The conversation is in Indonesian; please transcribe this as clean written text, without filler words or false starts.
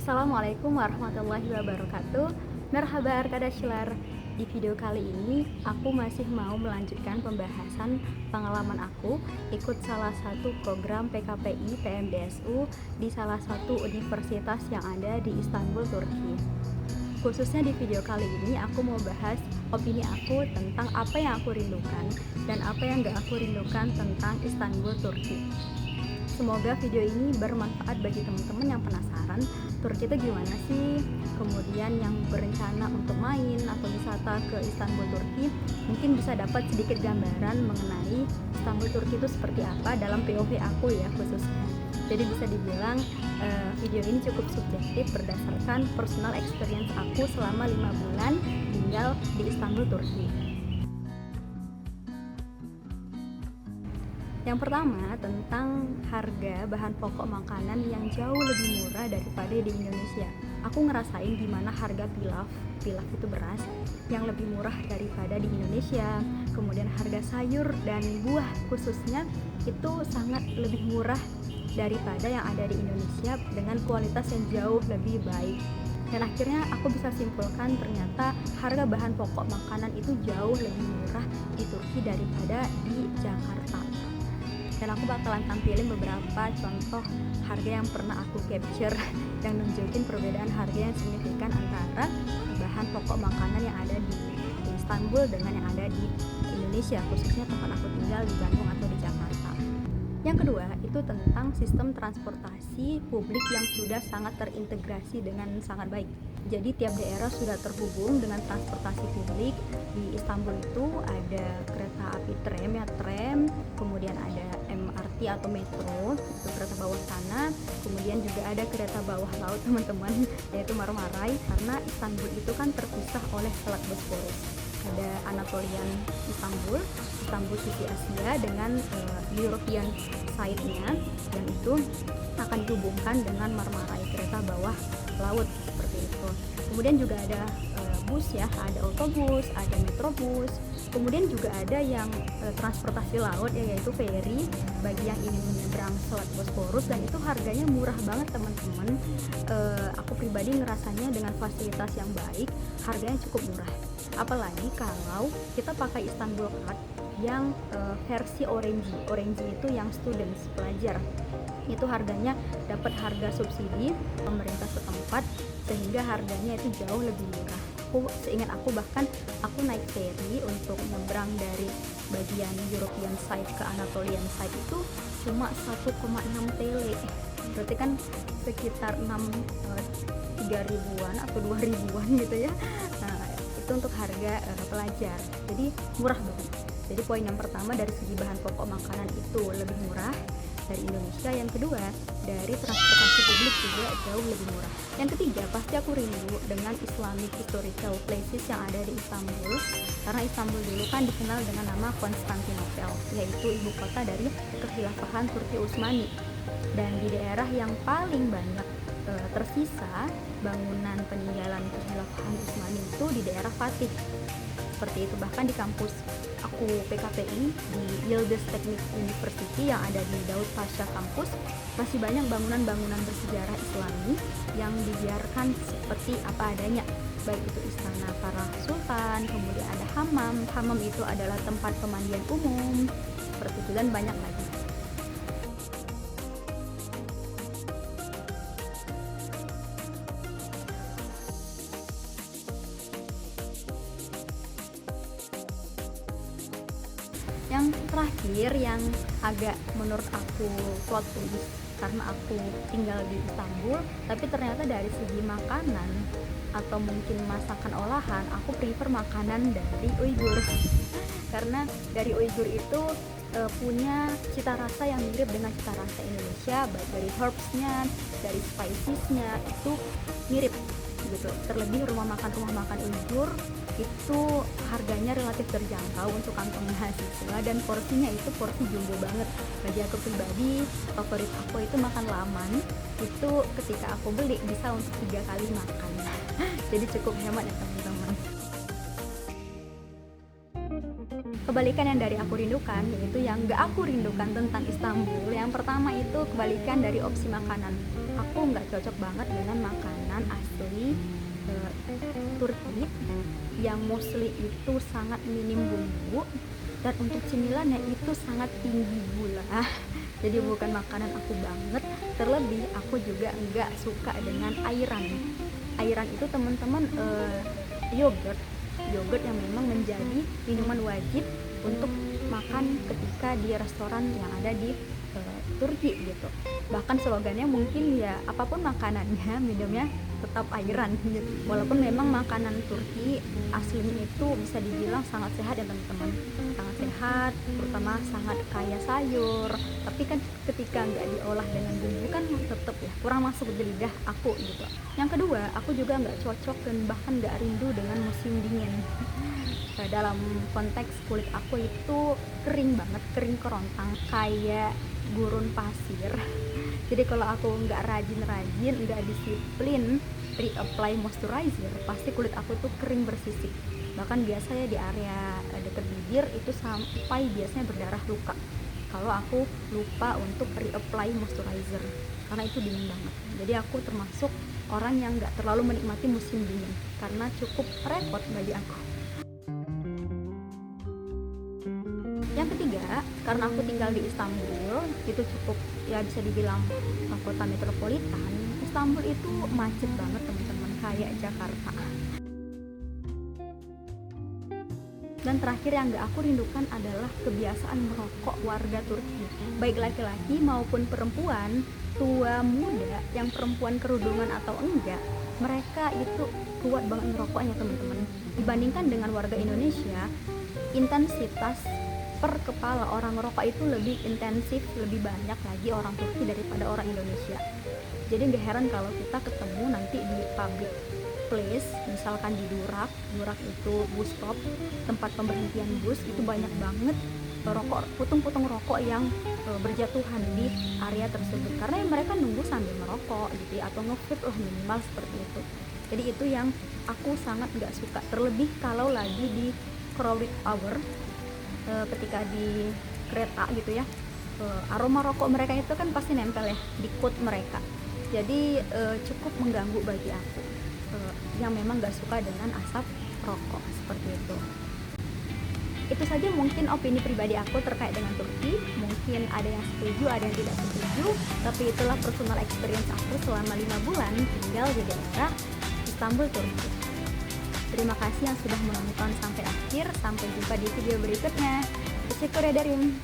Assalamualaikum warahmatullahi wabarakatuh. Merhaba arkadaşlar. Di video kali ini aku masih mau melanjutkan pembahasan pengalaman aku ikut salah satu program PKPI PMDSU di salah satu universitas yang ada di Istanbul, Turki. Khususnya di video kali ini aku mau bahas opini aku tentang apa yang aku rindukan dan apa yang gak aku rindukan tentang Istanbul, Turki. Semoga video ini bermanfaat bagi teman-teman yang penasaran Turki itu gimana sih, kemudian yang berencana untuk main atau wisata ke Istanbul, Turki mungkin bisa dapat sedikit gambaran mengenai Istanbul, Turki itu seperti apa dalam POV aku ya khususnya. Jadi bisa dibilang video ini cukup subjektif berdasarkan personal experience aku selama 5 bulan tinggal di Istanbul, Turki. Yang pertama tentang harga bahan pokok makanan yang jauh lebih murah daripada di Indonesia. Aku ngerasain gimana harga pilaf itu beras yang lebih murah daripada di Indonesia. Kemudian harga sayur dan buah khususnya itu sangat lebih murah daripada yang ada di Indonesia dengan kualitas yang jauh lebih baik. Dan akhirnya aku bisa simpulkan ternyata harga bahan pokok makanan itu jauh lebih murah di Turki daripada di Jakarta. Dan aku bakalan tampilin beberapa contoh harga yang pernah aku capture yang nunjukin perbedaan harga yang signifikan antara bahan pokok makanan yang ada di Istanbul dengan yang ada di Indonesia, khususnya tempat aku tinggal di Bandung atau di Jakarta. Yang kedua itu tentang sistem transportasi publik yang sudah sangat terintegrasi dengan sangat baik. Jadi tiap daerah sudah terhubung dengan transportasi publik. Di Istanbul itu ada kereta api tram, kemudian ada MRT atau metro, itu kereta bawah tanah, kemudian juga ada kereta bawah laut teman-teman, yaitu Marmaray, karena Istanbul itu kan terpisah oleh Selat Bosporus. Ada Anatolian Istanbul City Asia dengan European side-nya, dan itu akan dihubungkan dengan Marmaray, kereta bawah laut seperti itu. Kemudian juga ada bus ya, ada otobus, ada metrobus. Kemudian juga ada yang transportasi laut yaitu ferry bagi yang ingin menyeberang Selat Bosporus, dan itu harganya murah banget teman-teman. Aku pribadi ngerasanya dengan fasilitas yang baik, harganya cukup murah. Apalagi kalau kita pakai Istanbul Card yang versi orange itu yang students, pelajar, itu harganya dapat harga subsidi pemerintah setempat sehingga harganya itu jauh lebih murah. Seingat aku bahkan aku naik ferry untuk nyebrang dari bagian European side ke Anatolian side itu cuma 1,6 TL, berarti kan sekitar 3 ribuan atau 2 ribuan gitu ya. Nah, itu untuk harga pelajar, jadi murah banget. Jadi poin yang pertama dari segi bahan pokok makanan itu lebih murah dari Indonesia. Yang kedua, dari transportasi publik juga jauh lebih murah. Yang ketiga, pasti aku rindu dengan Islamic historical places yang ada di Istanbul, karena Istanbul dulu kan dikenal dengan nama Konstantinopel, yaitu ibu kota dari kekhilafahan Turki Utsmani. Dan di daerah yang paling banyak tersisa bangunan peninggalan kekhilafahan Utsmani itu di daerah Fatih. Seperti itu, bahkan di kampus aku PKPI di Yildiz Teknik University yang ada di Daud Pasha kampus masih banyak bangunan-bangunan bersejarah Islami yang dibiarkan seperti apa adanya, baik itu istana para sultan, kemudian ada hammam itu adalah tempat pemandian umum seperti itu, dan banyak lagi. Yang terakhir yang agak menurut aku plot twist, karena aku tinggal di Istanbul tapi ternyata dari segi makanan atau mungkin masakan olahan aku prefer makanan dari Uighur karena dari Uighur itu punya cita rasa yang mirip dengan cita rasa Indonesia, baik dari herbsnya, dari spicesnya itu mirip gitu. Terlebih rumah makan Uighur itu harganya relatif terjangkau untuk kantong mahasiswa, dan porsinya itu porsi jumbo banget. Bagi aku pribadi, favorit aku itu makan laman, itu ketika aku beli bisa untuk 3 kali makan. Jadi cukup hemat ya teman-teman. Kebalikan yang dari aku rindukan, yaitu yang gak aku rindukan tentang Istanbul. Yang pertama itu kebalikan dari opsi makanan. Aku aku nggak cocok banget dengan makanan asli Turki yang mostly itu sangat minim bumbu, dan untuk cemilannya itu sangat tinggi gula. Jadi bukan makanan aku banget. Terlebih aku juga nggak suka dengan ayran. Ayran itu teman-teman yogurt yang memang menjadi minuman wajib untuk makan ketika di restoran yang ada di Turki gitu. Bahkan slogannya mungkin ya apapun makanannya minumnya tetap ayran gitu. Walaupun memang makanan Turki aslinya itu bisa dibilang sangat sehat ya teman-teman, sangat sehat, terutama sangat kaya sayur. Tapi kan ketika nggak diolah dengan bumbu kan tetap ya kurang masuk di lidah aku gitu. Yang kedua, aku juga nggak cocok dan bahkan nggak rindu dengan musim dingin. Dalam konteks kulit aku itu kering banget, kering kerontang kayak gurun pasir. Jadi kalau aku nggak rajin-rajin, nggak disiplin reapply moisturizer, pasti kulit aku tuh kering bersisik. Bahkan biasanya di area dekat bibir itu sampai biasanya berdarah luka kalau aku lupa untuk reapply moisturizer, karena itu dingin banget. Jadi aku termasuk orang yang nggak terlalu menikmati musim dingin karena cukup repot bagi aku. Yang ketiga, karena aku tinggal di Istanbul, itu cukup ya bisa dibilang kota metropolitan. Istanbul itu macet banget teman-teman, kayak Jakarta. Dan terakhir yang gak aku rindukan adalah kebiasaan merokok warga Turki, baik laki-laki maupun perempuan, tua muda, yang perempuan kerudungan atau enggak, mereka itu kuat banget merokoknya teman-teman. Dibandingkan dengan warga Indonesia, intensitas per kepala orang merokok itu lebih intensif, lebih banyak lagi orang Turki daripada orang Indonesia. Jadi gak heran kalau kita ketemu nanti di public place, misalkan di Durak itu bus stop, tempat pemberhentian bus, itu banyak banget rokok, putung-putung rokok yang berjatuhan di area tersebut, karena mereka nunggu sambil merokok gitu ya, atau nge-vape lah minimal seperti itu. Jadi itu yang aku sangat gak suka, terlebih kalau lagi di crowded hour, ketika di kereta gitu ya, aroma rokok mereka itu kan pasti nempel ya di coat mereka. Jadi cukup mengganggu bagi aku yang memang gak suka dengan asap rokok seperti itu. Itu saja mungkin opini pribadi aku terkait dengan Turki. Mungkin ada yang setuju, ada yang tidak setuju, tapi itulah personal experience aku selama 5 bulan tinggal di daerah Istanbul, Turki. Terima kasih yang sudah menonton sampai akhir. Sampai jumpa di video berikutnya. Teşekkür ederim.